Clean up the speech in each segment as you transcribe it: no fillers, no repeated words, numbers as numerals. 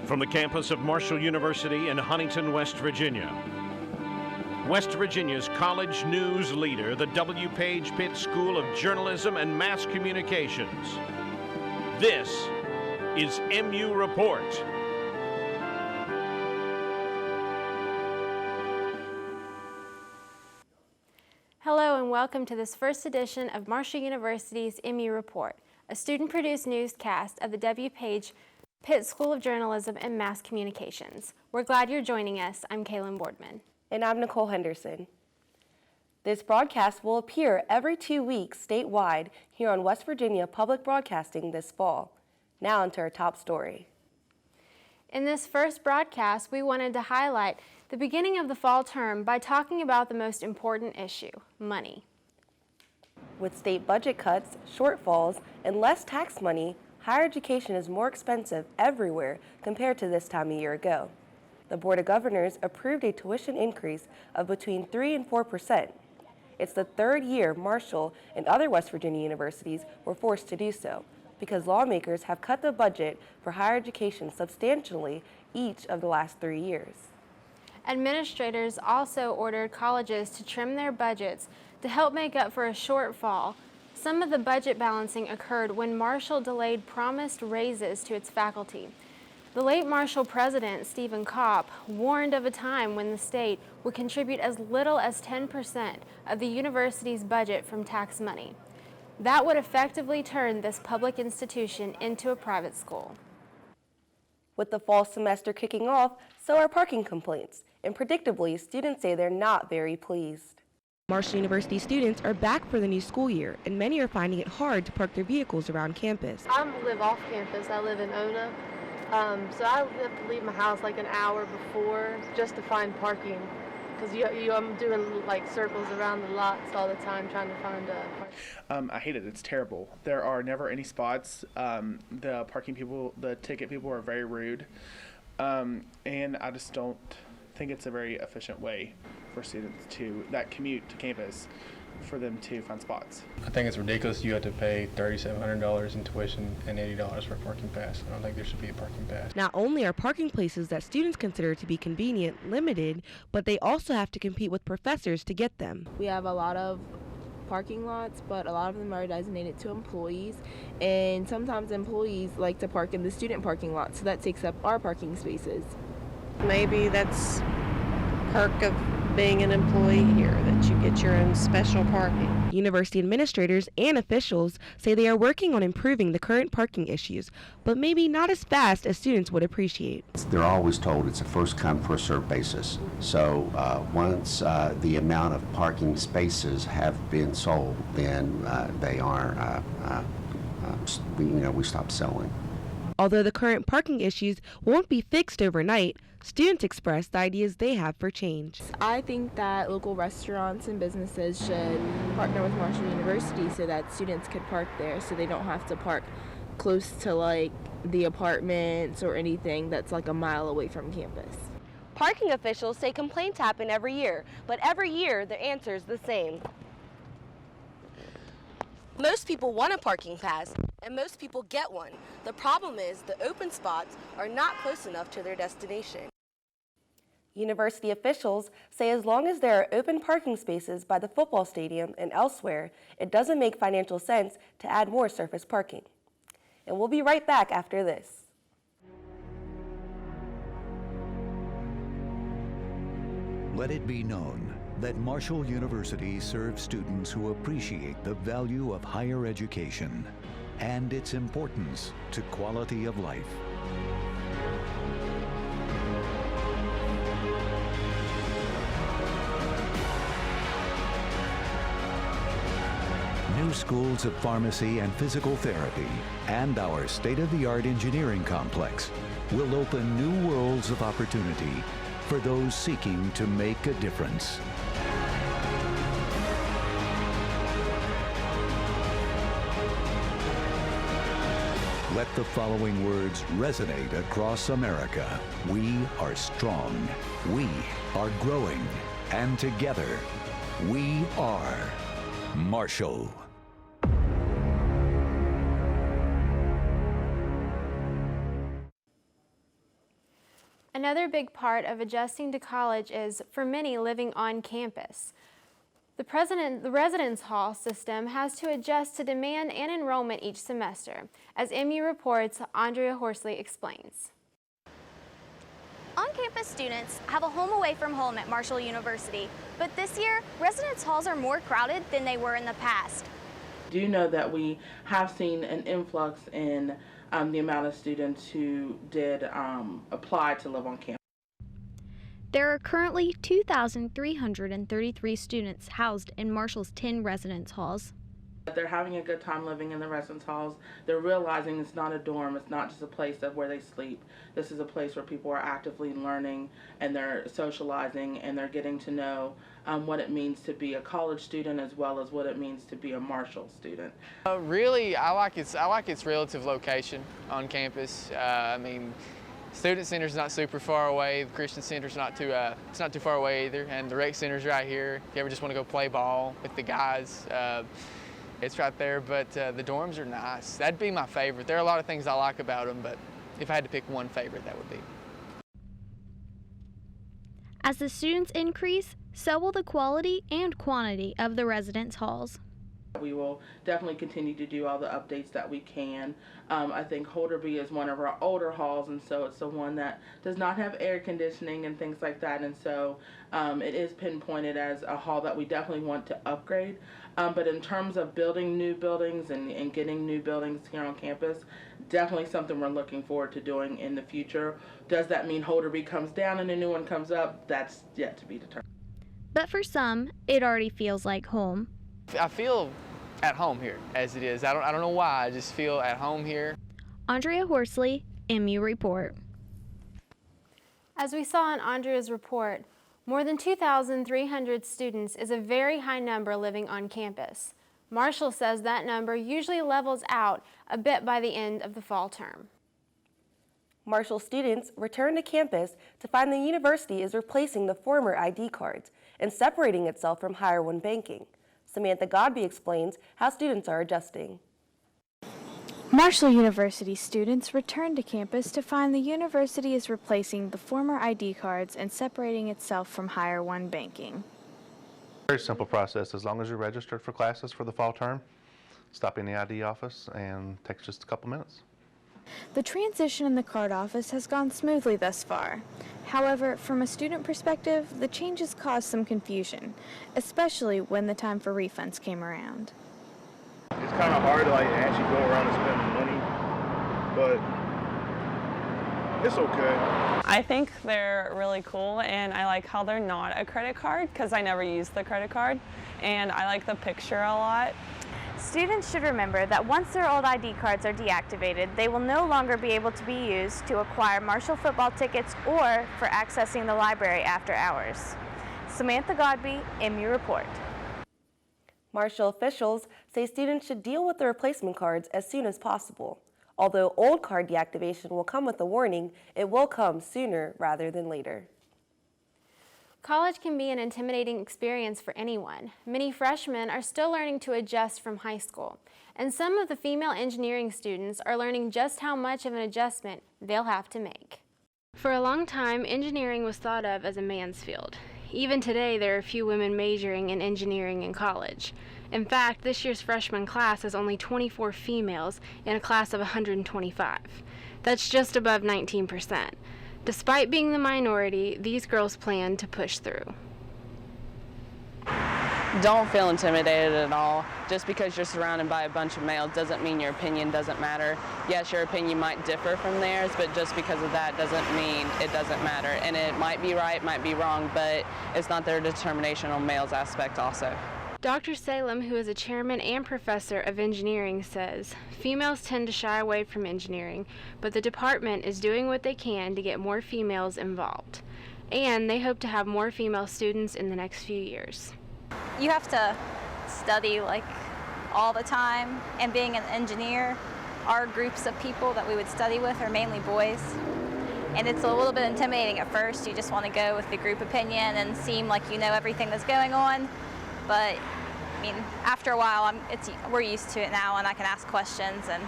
From the campus of Marshall University in Huntington, West Virginia. West Virginia's college news leader, the W. Page Pitt School of Journalism and Mass Communications. This is MU Report. Hello and welcome to this first edition of Marshall University's MU Report, a student-produced newscast of the W. Page Pitt School of Journalism and Mass Communications. We're glad you're joining us. I'm Kaylin Boardman. And I'm Nicole Henderson. This broadcast will appear every 2 weeks statewide here on West Virginia Public Broadcasting this fall. Now onto our top story. In this first broadcast, we wanted to highlight the beginning of the fall term by talking about the most important issue, money. With state budget cuts, shortfalls, and less tax money, higher education is more expensive everywhere compared to this time a year ago. The Board of Governors approved a tuition increase of between 3% and 4%. It's the third year Marshall and other West Virginia universities were forced to do so because lawmakers have cut the budget for higher education substantially each of the last 3 years. Administrators also ordered colleges to trim their budgets to help make up for a shortfall. Some of the budget balancing occurred when Marshall delayed promised raises to its faculty. The late Marshall president, Stephen Kopp, warned of a time when the state would contribute as little as 10% of the university's budget from tax money. That would effectively turn this public institution into a private school. With the fall semester kicking off, so are parking complaints, and predictably, students say they're not very pleased. Marshall University students are back for the new school year, and many are finding it hard to park their vehicles around campus. I live off campus. I live in Ona. So I have to leave my house like an hour before just to find parking, because I'm doing like circles around the lots all the time trying to find parking. I hate it. It's terrible. There are never any spots. The parking people, the ticket people are very rude, and I just don't think it's a very efficient way for students that commute to campus for them to find spots. I think it's ridiculous. You have to pay $3,700 in tuition and $80 for a parking pass. I don't think there should be a parking pass. Not only are parking places that students consider to be convenient limited, but they also have to compete with professors to get them. We have a lot of parking lots, but a lot of them are designated to employees, and sometimes employees like to park in the student parking lot, so that takes up our parking spaces. Maybe that's perk of being an employee here, that you get your own special parking. University administrators and officials say they are working on improving the current parking issues, but maybe not as fast as students would appreciate. They're always told it's a first-come, first-served basis. So once the amount of parking spaces have been sold, then they are, we stop selling. Although the current parking issues won't be fixed overnight, students express the ideas they have for change. I think that local restaurants and businesses should partner with Marshall University so that students could park there, so they don't have to park close to like the apartments or anything that's like a mile away from campus. Parking officials say complaints happen every year, but every year the answer is the same. Most people want a parking pass, and most people get one. The problem is the open spots are not close enough to their destination. University officials say as long as there are open parking spaces by the football stadium and elsewhere, it doesn't make financial sense to add more surface parking. And we'll be right back after this. Let it be known that Marshall University serves students who appreciate the value of higher education and its importance to quality of life. New schools of pharmacy and physical therapy and our state-of-the-art engineering complex will open new worlds of opportunity for those seeking to make a difference. Let the following words resonate across America. We are strong. We are growing. And together, we are Marshall. Another big part of adjusting to college is, for many, living on campus. The residence hall system has to adjust to demand and enrollment each semester. As MU reports, Andrea Horsley explains. On-campus students have a home away from home at Marshall University, but this year, residence halls are more crowded than they were in the past. I do know that we have seen an influx in the amount of students who did apply to live on campus. There are currently 2,333 students housed in Marshall's 10 residence halls. They're having a good time living in the residence halls. They're realizing it's not a dorm, it's not just a place where they sleep. This is a place where people are actively learning and they're socializing and they're getting to know what it means to be a college student as well as what it means to be a Marshall student. Really, I like its relative location on campus. I mean, Student Center's not super far away. The Christian Center's not too far away either, and the Rec Center's right here. If you ever just want to go play ball with the guys, it's right there. But the dorms are nice. That'd be my favorite. There are a lot of things I like about them, but if I had to pick one favorite, that would be. As the students increase, so will the quality and quantity of the residence halls. We will definitely continue to do all the updates that we can. I think Holderby is one of our older halls, and so it's the one that does not have air conditioning and things like that, and so it is pinpointed as a hall that we definitely want to upgrade. But in terms of building new buildings and getting new buildings here on campus, definitely something we're looking forward to doing in the future. Does that mean Holderby comes down and a new one comes up? That's yet to be determined. But for some, it already feels like home. I feel at home here as it is. I don't know why, I just feel at home here. Andrea Horsley, MU Report. As we saw in Andrea's report, more than 2,300 students is a very high number living on campus. Marshall says that number usually levels out a bit by the end of the fall term. Marshall students return to campus to find the university is replacing the former ID cards and separating itself from Higher One banking. Samantha Godby explains how students are adjusting. Marshall University students return to campus to find the university is replacing the former ID cards and separating itself from Higher One banking. Very simple process. As long as you're registered for classes for the fall term, stop in the ID office and it takes just a couple minutes. The transition in the card office has gone smoothly thus far. However, from a student perspective, the changes caused some confusion, especially when the time for refunds came around. It's kind of hard to actually go around and spend money, but it's okay. I think they're really cool, and I like how they're not a credit card because I never used the credit card, and I like the picture a lot. Students should remember that once their old ID cards are deactivated, they will no longer be able to be used to acquire Marshall football tickets or for accessing the library after hours. Samantha Godby, MU Report. Marshall officials say students should deal with the replacement cards as soon as possible. Although old card deactivation will come with a warning, it will come sooner rather than later. College can be an intimidating experience for anyone. Many freshmen are still learning to adjust from high school, and some of the female engineering students are learning just how much of an adjustment they'll have to make. For a long time, engineering was thought of as a man's field. Even today, there are few women majoring in engineering in college. In fact, this year's freshman class has only 24 females in a class of 125. That's just above 19%. Despite being the minority, these girls plan to push through. Don't feel intimidated at all. Just because you're surrounded by a bunch of males doesn't mean your opinion doesn't matter. Yes, your opinion might differ from theirs, but just because of that doesn't mean it doesn't matter. And it might be right, might be wrong, but it's not their determination on males' aspect also. Dr. Salem, who is a chairman and professor of engineering, says females tend to shy away from engineering, but the department is doing what they can to get more females involved. And they hope to have more female students in the next few years. You have to study all the time, and being an engineer, our groups of people that we would study with are mainly boys. And it's a little bit intimidating at first. You just want to go with the group opinion and seem like you know everything that's going on. But I mean, after a while, we're used to it now, and I can ask questions and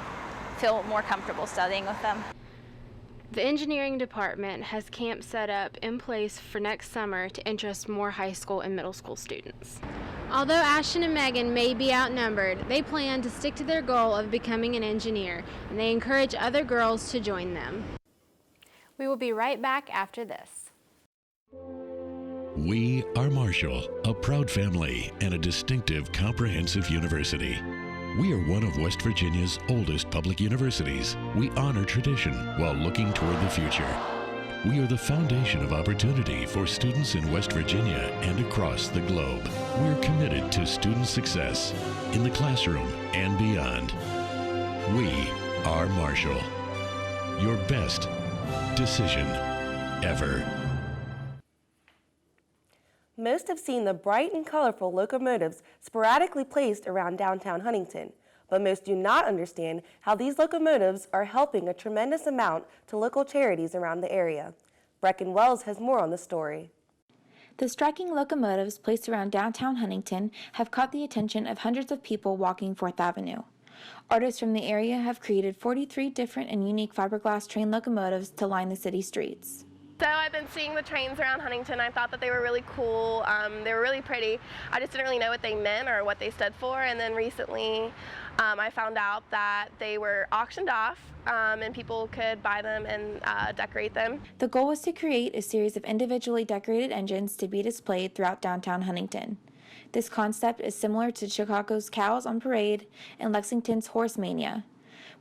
feel more comfortable studying with them. The engineering department has camps set up in place for next summer to interest more high school and middle school students. Although Ashton and Megan may be outnumbered, they plan to stick to their goal of becoming an engineer, and they encourage other girls to join them. We will be right back after this. We are Marshall, a proud family and a distinctive comprehensive university. We are one of West Virginia's oldest public universities. We honor tradition while looking toward the future. We are the foundation of opportunity for students in West Virginia and across the globe. We're committed to student success in the classroom and beyond. We are Marshall. Your best decision ever. Most have seen the bright and colorful locomotives sporadically placed around downtown Huntington, but most do not understand how these locomotives are helping a tremendous amount to local charities around the area. Brecken Wells has more on the story. The striking locomotives placed around downtown Huntington have caught the attention of hundreds of people walking 4th Avenue. Artists from the area have created 43 different and unique fiberglass train locomotives to line the city streets. So I've been seeing the trains around Huntington. I thought that they were really cool. They were really pretty. I just didn't really know what they meant or what they stood for. And then recently I found out that they were auctioned off and people could buy them and decorate them. The goal was to create a series of individually decorated engines to be displayed throughout downtown Huntington. This concept is similar to Chicago's Cows on Parade and Lexington's Horse Mania.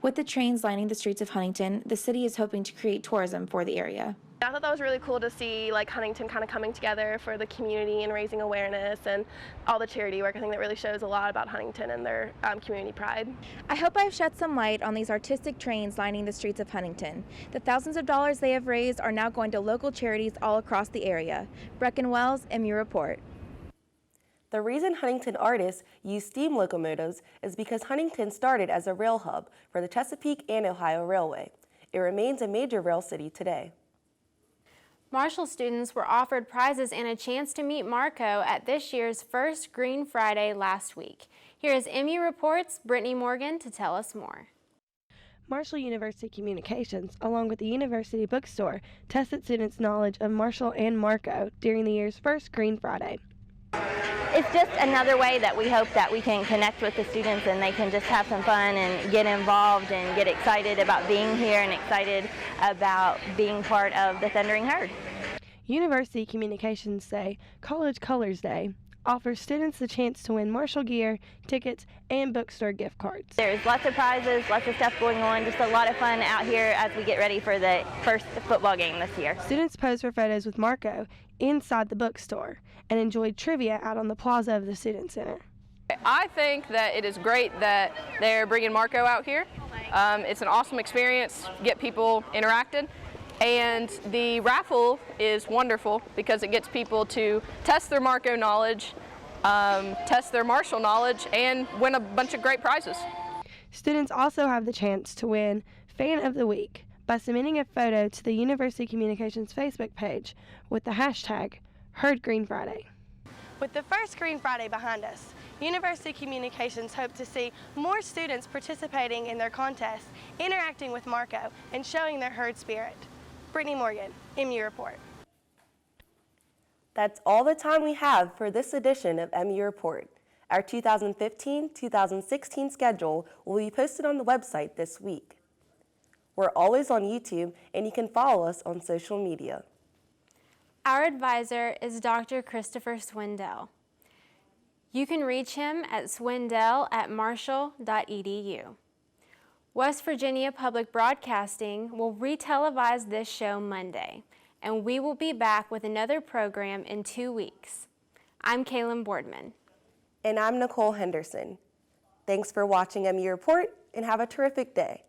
With the trains lining the streets of Huntington, the city is hoping to create tourism for the area. I thought that was really cool to see like Huntington kind of coming together for the community and raising awareness and all the charity work. I think that really shows a lot about Huntington and their community pride. I hope I've shed some light on these artistic trains lining the streets of Huntington. The thousands of dollars they have raised are now going to local charities all across the area. Brecken Wells, MU Report. The reason Huntington artists use steam locomotives is because Huntington started as a rail hub for the Chesapeake and Ohio Railway. It remains a major rail city today. Marshall students were offered prizes and a chance to meet Marco at this year's first Green Friday last week. Here is MU Report's Brittany Morgan to tell us more. Marshall University Communications, along with the University Bookstore, tested students' knowledge of Marshall and Marco during the year's first Green Friday. It's just another way that we hope that we can connect with the students and they can just have some fun and get involved and get excited about being here and excited about being part of the Thundering Herd. University Communications Day, College Colors Day, offers students the chance to win Marshall gear, tickets, and bookstore gift cards. There's lots of prizes, lots of stuff going on, just a lot of fun out here as we get ready for the first football game this year. Students posed for photos with Marco inside the bookstore and enjoyed trivia out on the plaza of the Student Center. I think that it is great that they're bringing Marco out here. It's an awesome experience, get people interacted. And the raffle is wonderful because it gets people to test their Marco knowledge, test their Marshall knowledge, and win a bunch of great prizes. Students also have the chance to win Fan of the Week by submitting a photo to the University Communications Facebook page with the hashtag HerdGreenFriday. With the first Green Friday behind us, University Communications hope to see more students participating in their contests, interacting with Marco, and showing their herd spirit. Brittany Morgan, MU Report. That's all the time we have for this edition of MU Report. Our 2015-2016 schedule will be posted on the website this week. We're always on YouTube, and you can follow us on social media. Our advisor is Dr. Christopher Swindell. You can reach him at swindell@marshall.edu. West Virginia Public Broadcasting will re-televise this show Monday, and we will be back with another program in 2 weeks. I'm Kaylin Boardman. And I'm Nicole Henderson. Thanks for watching MU Report, and have a terrific day.